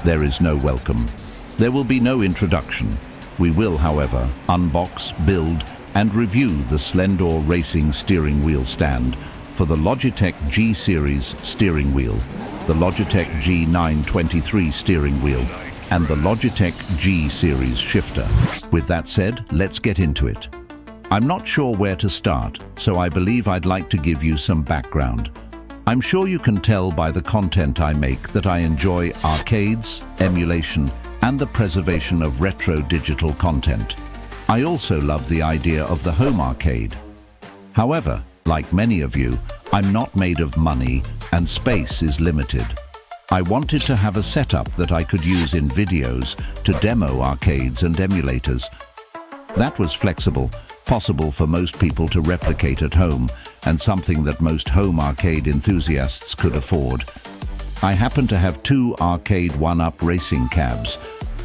there is no welcome. There will be no introduction. We will, however, unbox, build, and review the Slender Racing Steering Wheel Stand for the Logitech G Series steering wheel, the Logitech G923 steering wheel, and the Logitech G Series shifter. With that said, let's get into it. I'm not sure where to start, so I believe I'd like to give you some background. I'm sure you can tell by the content I make that I enjoy arcades, emulation, and the preservation of retro digital content. I also love the idea of the home arcade. However, like many of you, I'm not made of money and space is limited. I wanted to have a setup that I could use in videos to demo arcades and emulators. That was flexible, possible for most people to replicate at home, and something that most home arcade enthusiasts could afford. I happen to have two arcade one-up racing cabs.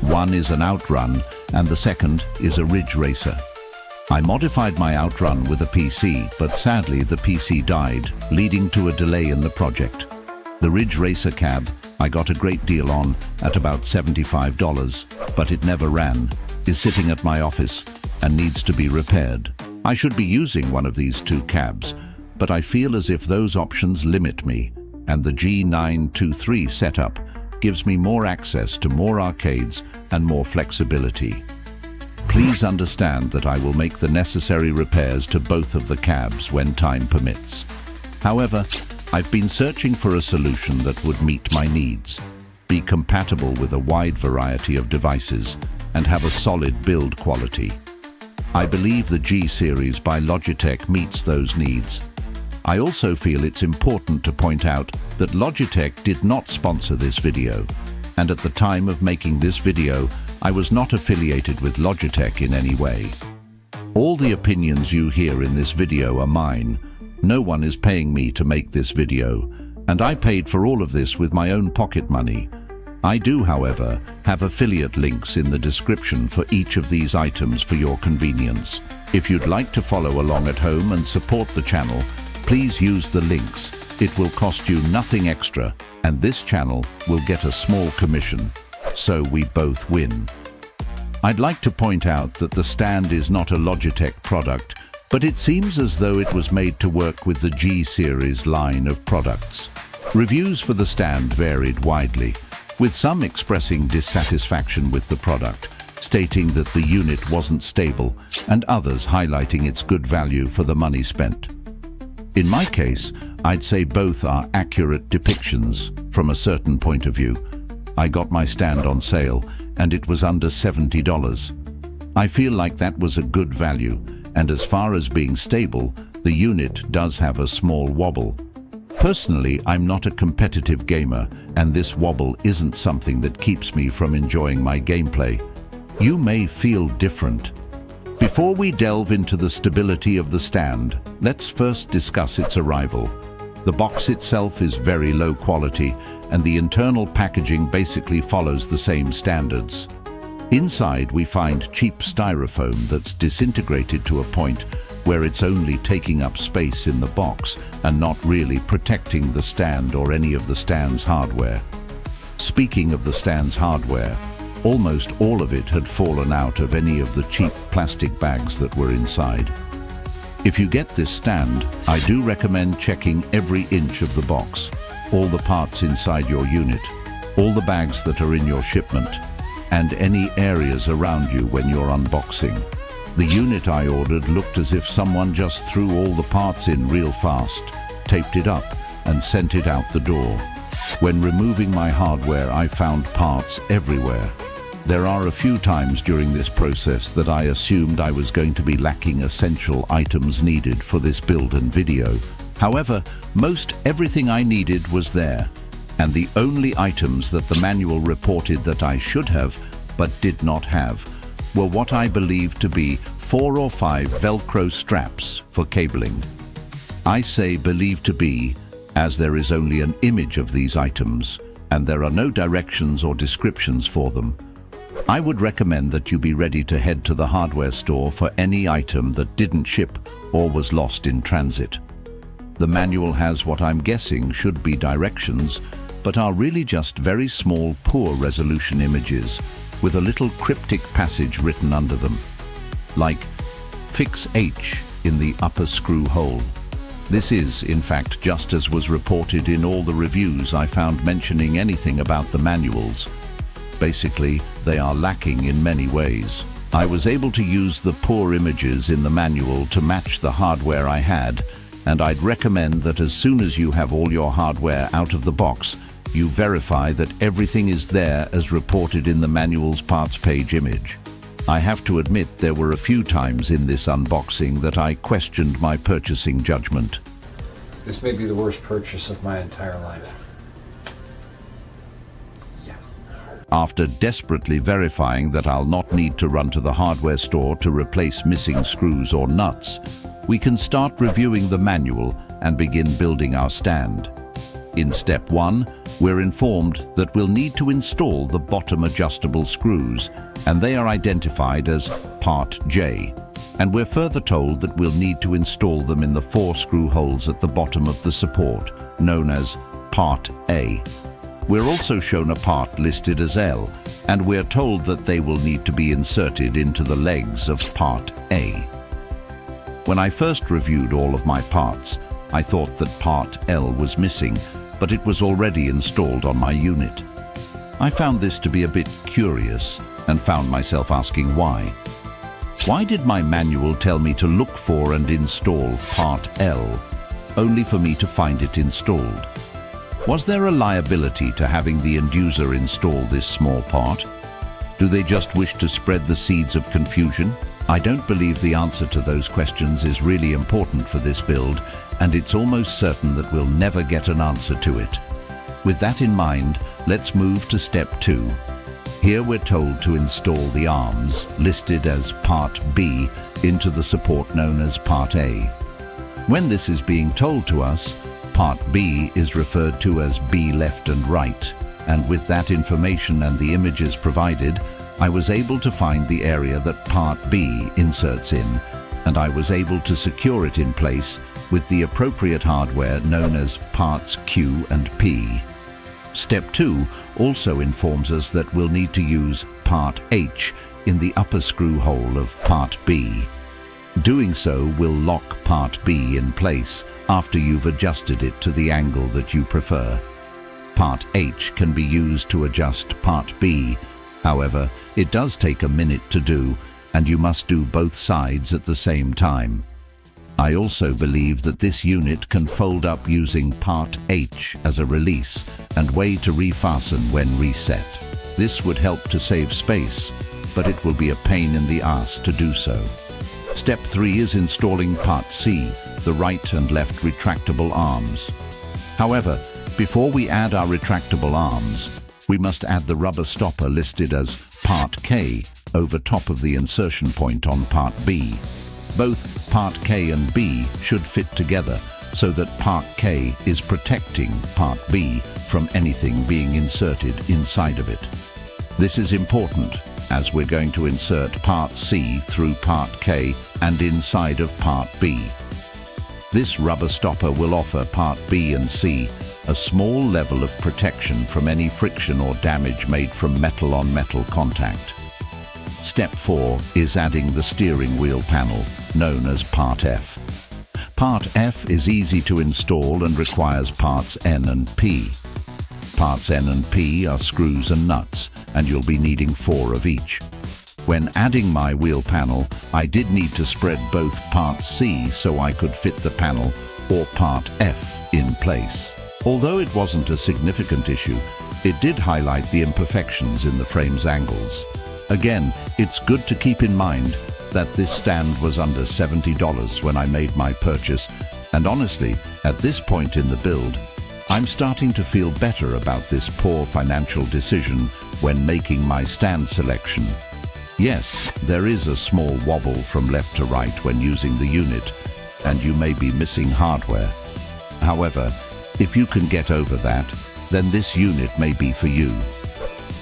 One is an Outrun, and the second is a Ridge Racer. I modified my Outrun with a PC, but sadly the PC died, leading to a delay in the project. The Ridge Racer cab I got a great deal on at about $75, but it never ran, is sitting at my office, and needs to be repaired. I should be using one of these two cabs, but I feel as if those options limit me, and the G923 setup gives me more access to more arcades and more flexibility. Please understand that I will make the necessary repairs to both of the cabs when time permits. However, I've been searching for a solution that would meet my needs, be compatible with a wide variety of devices, and have a solid build quality. I believe the G Series by Logitech meets those needs. I also feel it's important to point out that Logitech did not sponsor this video, and at the time of making this video, I was not affiliated with Logitech in any way. All the opinions you hear in this video are mine. No one is paying me to make this video, and I paid for all of this with my own pocket money. I do, however, have affiliate links in the description for each of these items for your convenience. If you'd like to follow along at home and support the channel, please use the links. It will cost you nothing extra, and this channel will get a small commission, so we both win. I'd like to point out that the stand is not a Logitech product, but it seems as though it was made to work with the G Series line of products. Reviews for the stand varied widely, with some expressing dissatisfaction with the product, stating that the unit wasn't stable, and others highlighting its good value for the money spent. In my case, I'd say both are accurate depictions from a certain point of view. I got my stand on sale, and it was under $70. I feel like that was a good value, and as far as being stable, the unit does have a small wobble. Personally, I'm not a competitive gamer, and this wobble isn't something that keeps me from enjoying my gameplay. You may feel different. Before we delve into the stability of the stand, let's first discuss its arrival. The box itself is very low quality, and the internal packaging basically follows the same standards. Inside, we find cheap styrofoam that's disintegrated to a point where it's only taking up space in the box and not really protecting the stand or any of the stand's hardware. Speaking of the stand's hardware, almost all of it had fallen out of any of the cheap plastic bags that were inside. If you get this stand, I do recommend checking every inch of the box, all the parts inside your unit, all the bags that are in your shipment, and any areas around you when you're unboxing. The unit I ordered looked as if someone just threw all the parts in real fast, taped it up, and sent it out the door. When removing my hardware, I found parts everywhere. There are a few times during this process that I assumed I was going to be lacking essential items needed for this build and video. However, most everything I needed was there, and the only items that the manual reported that I should have, but did not have, were what I believed to be 4 or 5 Velcro straps for cabling. I say believed to be, as there is only an image of these items, and there are no directions or descriptions for them. I would recommend that you be ready to head to the hardware store for any item that didn't ship or was lost in transit. The manual has what I'm guessing should be directions, but are really just very small, poor resolution images with a little cryptic passage written under them, like "Fix H in the upper screw hole." This is, in fact, just as was reported in all the reviews I found mentioning anything about the manuals. Basically, they are lacking in many ways. I was able to use the poor images in the manual to match the hardware I had, and I'd recommend that as soon as you have all your hardware out of the box, you verify that everything is there as reported in the manual's parts page image. I have to admit there were a few times in this unboxing that I questioned my purchasing judgment. This may be the worst purchase of my entire life. Yeah. After desperately verifying that I'll not need to run to the hardware store to replace missing screws or nuts, we can start reviewing the manual and begin building our stand. In step 1, we're informed that we'll need to install the bottom adjustable screws, and they are identified as Part J. And we're further told that we'll need to install them in the 4 screw holes at the bottom of the support, known as Part A. We're also shown a part listed as L, and we're told that they will need to be inserted into the legs of Part A. When I first reviewed all of my parts, I thought that Part L was missing, but it was already installed on my unit. I found this to be a bit curious and found myself asking why. Why did my manual tell me to look for and install Part L, only for me to find it installed? Was there a liability to having the end user install this small part? Do they just wish to spread the seeds of confusion? I don't believe the answer to those questions is really important for this build, and it's almost certain that we'll never get an answer to it. With that in mind, let's move to step 2. Here we're told to install the arms, listed as Part B, into the support known as Part A. When this is being told to us, Part B is referred to as B left and right, and with that information and the images provided, I was able to find the area that Part B inserts in, and I was able to secure it in place with the appropriate hardware known as Parts Q and P. Step 2 also informs us that we'll need to use Part H in the upper screw hole of Part B. Doing so will lock Part B in place after you've adjusted it to the angle that you prefer. Part H can be used to adjust Part B. However, it does take a minute to do, and you must do both sides at the same time. I also believe that this unit can fold up using Part H as a release and way to refasten when reset. This would help to save space, but it will be a pain in the ass to do so. Step 3 is installing Part C, the right and left retractable arms. However, before we add our retractable arms, we must add the rubber stopper listed as Part K over top of the insertion point on Part B. Both Part K and B should fit together so that Part K is protecting Part B from anything being inserted inside of it. This is important as we're going to insert Part C through Part K and inside of Part B. This rubber stopper will offer Part B and C a small level of protection from any friction or damage made from metal-on-metal contact. Step 4 is adding the steering wheel panel, known as Part F. Part F is easy to install and requires parts N and P. Parts N and P are screws and nuts, and you'll be needing 4 of each. When adding my wheel panel, I did need to spread both Part C so I could fit the panel, or Part F, in place. Although it wasn't a significant issue, it did highlight the imperfections in the frame's angles. Again, it's good to keep in mind that this stand was under $70 when I made my purchase, and honestly, at this point in the build, I'm starting to feel better about this poor financial decision when making my stand selection. Yes, there is a small wobble from left to right when using the unit, and you may be missing hardware. However, if you can get over that, then this unit may be for you.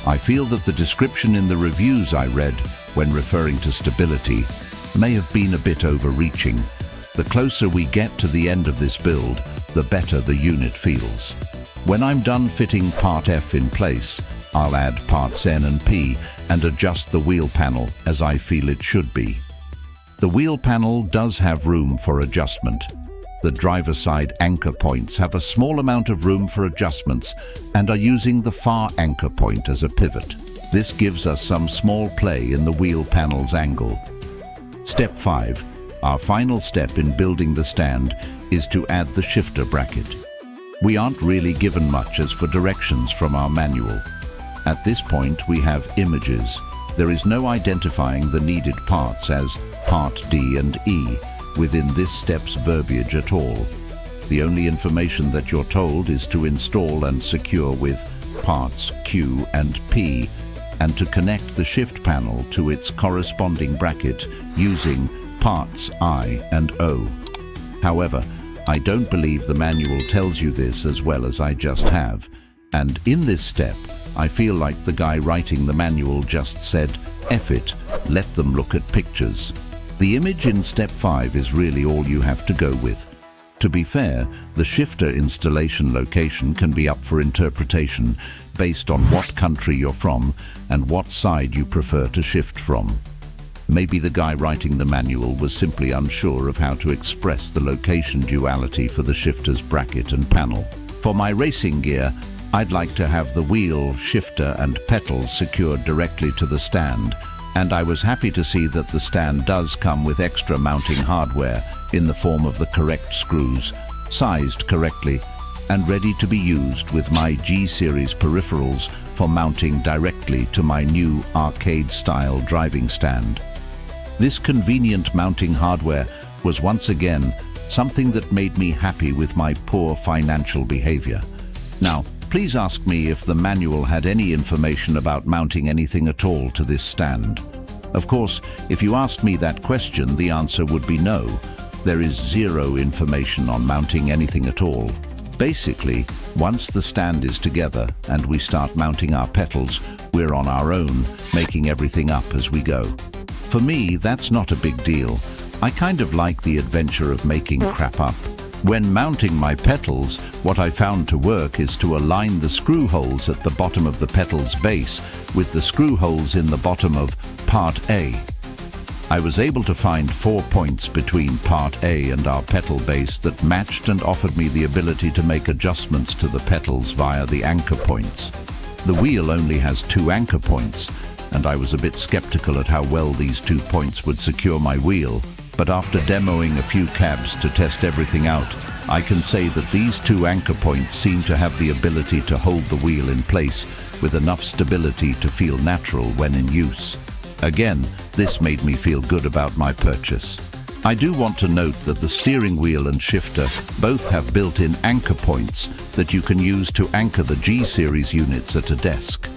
I feel that the description in the reviews I read when referring to stability may have been a bit overreaching. The closer we get to the end of this build, the better the unit feels. When I'm done fitting part F in place, I'll add parts N and P and adjust the wheel panel as I feel it should be. The wheel panel does have room for adjustment. The driver side anchor points have a small amount of room for adjustments and are using the far anchor point as a pivot. This gives us some small play in the wheel panel's angle. Step 5. Our final step in building the stand is to add the shifter bracket. We aren't really given much as for directions from our manual. At this point we have images. There is no identifying the needed parts as Part D and E within this step's verbiage at all. The only information that you're told is to install and secure with parts Q and P and to connect the shift panel to its corresponding bracket using parts I and O. However, I don't believe the manual tells you this as well as I just have, and in this step, I feel like the guy writing the manual just said, "F it, let them look at pictures." The image in step 5 is really all you have to go with. To be fair, the shifter installation location can be up for interpretation based on what country you're from and what side you prefer to shift from. Maybe the guy writing the manual was simply unsure of how to express the location duality for the shifter's bracket and panel. For my racing gear, I'd like to have the wheel, shifter and pedals secured directly to the stand, and I was happy to see that the stand does come with extra mounting hardware in the form of the correct screws, sized correctly, and ready to be used with my G Series peripherals for mounting directly to my new arcade-style driving stand. This convenient mounting hardware was once again something that made me happy with my poor financial behavior. Now, please ask me if the manual had any information about mounting anything at all to this stand. Of course, if you asked me that question, the answer would be no. There is zero information on mounting anything at all. Basically, once the stand is together and we start mounting our pedals, we're on our own, making everything up as we go. For me, that's not a big deal. I kind of like the adventure of making crap up. When mounting my pedals, what I found to work is to align the screw holes at the bottom of the pedal's base with the screw holes in the bottom of Part A. I was able to find 4 points between Part A and our pedal base that matched and offered me the ability to make adjustments to the pedals via the anchor points. The wheel only has 2 anchor points, and I was a bit skeptical at how well these 2 points would secure my wheel, but after demoing a few cabs to test everything out, I can say that these 2 anchor points seem to have the ability to hold the wheel in place with enough stability to feel natural when in use. Again, this made me feel good about my purchase. I do want to note that the steering wheel and shifter both have built-in anchor points that you can use to anchor the G Series units at a desk.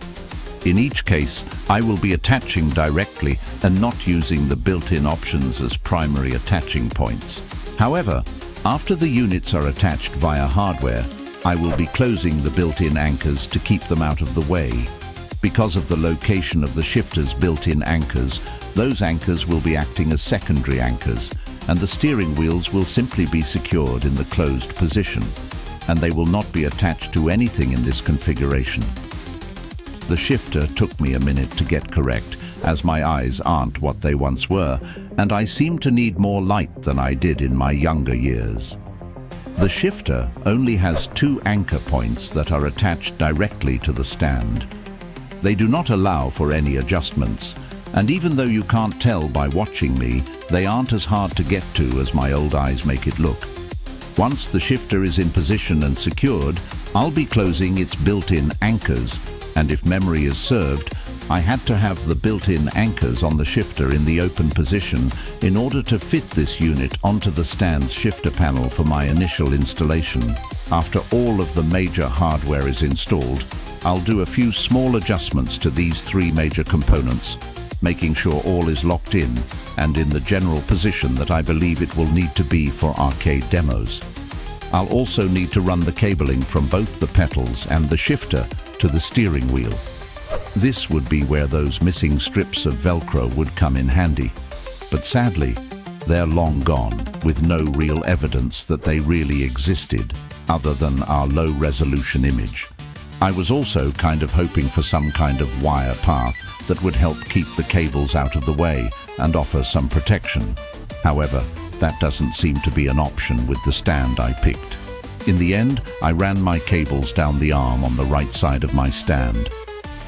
In each case, I will be attaching directly and not using the built-in options as primary attaching points. However, after the units are attached via hardware, I will be closing the built-in anchors to keep them out of the way. Because of the location of the shifter's built-in anchors, those anchors will be acting as secondary anchors, and the steering wheels will simply be secured in the closed position, and they will not be attached to anything in this configuration. The shifter took me a minute to get correct, as my eyes aren't what they once were, and I seem to need more light than I did in my younger years. The shifter only has 2 anchor points that are attached directly to the stand. They do not allow for any adjustments, and even though you can't tell by watching me, they aren't as hard to get to as my old eyes make it look. Once the shifter is in position and secured, I'll be closing its built-in anchors, and if memory is served, I had to have the built-in anchors on the shifter in the open position in order to fit this unit onto the stand's shifter panel for my initial installation. After all of the major hardware is installed, I'll do a few small adjustments to these 3 major components, making sure all is locked in and in the general position that I believe it will need to be for arcade demos. I'll also need to run the cabling from both the pedals and the shifter to the steering wheel. This would be where those missing strips of Velcro would come in handy, but sadly, they're long gone, with no real evidence that they really existed. other than our low-resolution image. I was also kind of hoping for some kind of wire path that would help keep the cables out of the way and offer some protection. However, that doesn't seem to be an option with the stand I picked. In the end, I ran my cables down the arm on the right side of my stand.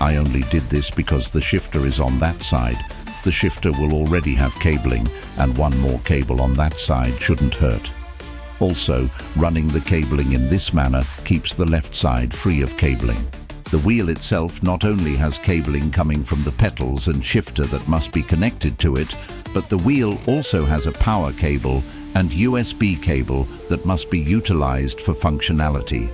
I only did this because the shifter is on that side. The shifter will already have cabling, and one more cable on that side shouldn't hurt. Also, running the cabling in this manner keeps the left side free of cabling. The wheel itself not only has cabling coming from the pedals and shifter that must be connected to it, but the wheel also has a power cable and USB cable that must be utilized for functionality.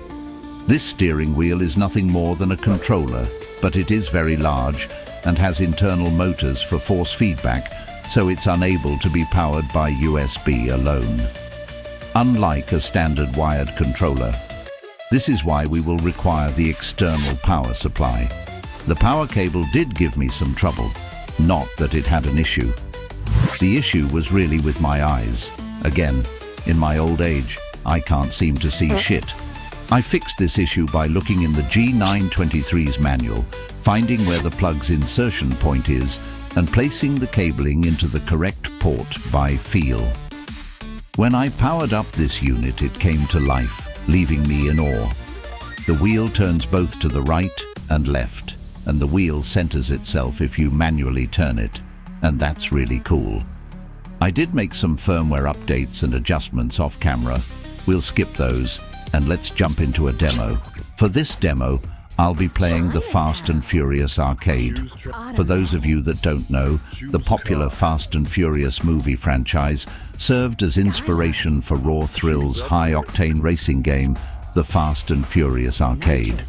This steering wheel is nothing more than a controller, but it is very large and has internal motors for force feedback, so it's unable to be powered by USB alone. Unlike a standard wired controller, this is why we will require the external power supply. The power cable did give me some trouble, not that it had an issue. The issue was really with my eyes. Again, in my old age, I can't seem to see shit. I fixed this issue by looking in the G923's manual, finding where the plug's insertion point is, and placing the cabling into the correct port by feel. When I powered up this unit, it came to life, leaving me in awe. The wheel turns both to the right and left, and the wheel centers itself if you manually turn it, and that's really cool. I did make some firmware updates and adjustments off camera. We'll skip those, and let's jump into a demo. For this demo, I'll be playing the Fast and Furious arcade. For those of you that don't know, the popular Fast and Furious movie franchise served as inspiration for Raw Thrills' high-octane racing game, the Fast and Furious arcade.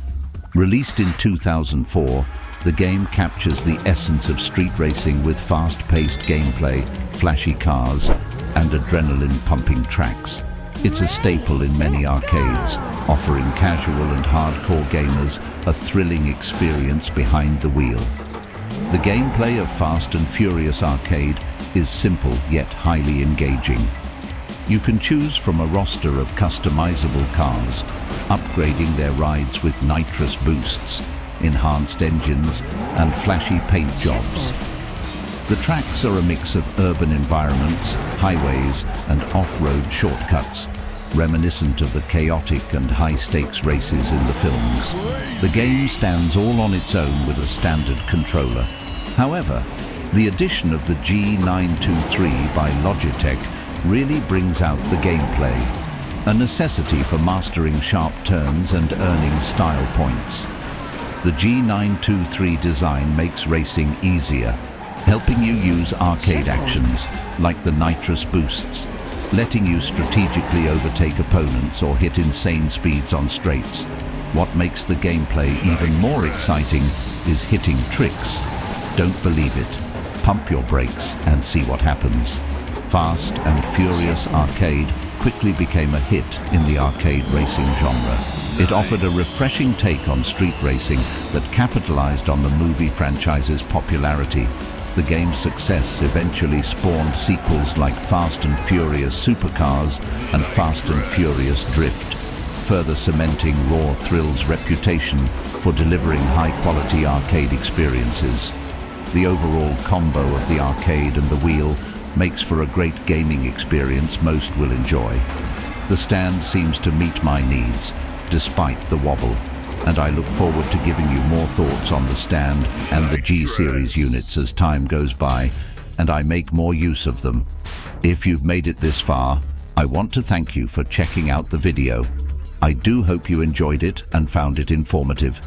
Released in 2004, the game captures the essence of street racing with fast-paced gameplay, flashy cars, and adrenaline-pumping tracks. It's a staple in many arcades, offering casual and hardcore gamers a thrilling experience behind the wheel. The gameplay of Fast and Furious Arcade is simple yet highly engaging. You can choose from a roster of customizable cars, upgrading their rides with nitrous boosts, enhanced engines, and flashy paint jobs. The tracks are a mix of urban environments, highways, and off-road shortcuts, reminiscent of the chaotic and high-stakes races in the films. The game stands all on its own with a standard controller. However, the addition of the G923 by Logitech really brings out the gameplay, a necessity for mastering sharp turns and earning style points. The G923 design makes racing easier, helping you use arcade actions like the nitrous boosts, letting you strategically overtake opponents or hit insane speeds on straights. What makes the gameplay even more exciting is hitting tricks. Don't believe it. Pump your brakes and see what happens. Fast and Furious Arcade quickly became a hit in the arcade racing genre. It offered a refreshing take on street racing that capitalized on the movie franchise's popularity. The game's success eventually spawned sequels like Fast and Furious Supercars and Fast and Furious Drift, further cementing Raw Thrills' reputation for delivering high-quality arcade experiences. The overall combo of the arcade and the wheel makes for a great gaming experience most will enjoy. The stand seems to meet my needs, despite the wobble, and I look forward to giving you more thoughts on the stand and the G Series units as time goes by, and I make more use of them. If you've made it this far, I want to thank you for checking out the video. I do hope you enjoyed it and found it informative.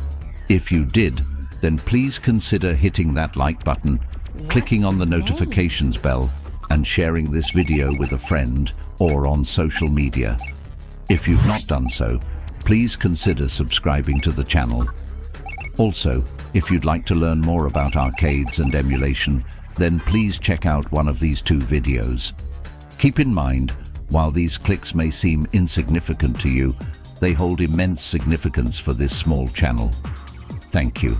If you did, then please consider hitting that like button, clicking on the notifications bell, and sharing this video with a friend or on social media. If you've not done so, please consider subscribing to the channel. Also, if you'd like to learn more about arcades and emulation, then please check out one of these two videos. Keep in mind, while these clicks may seem insignificant to you, they hold immense significance for this small channel. Thank you.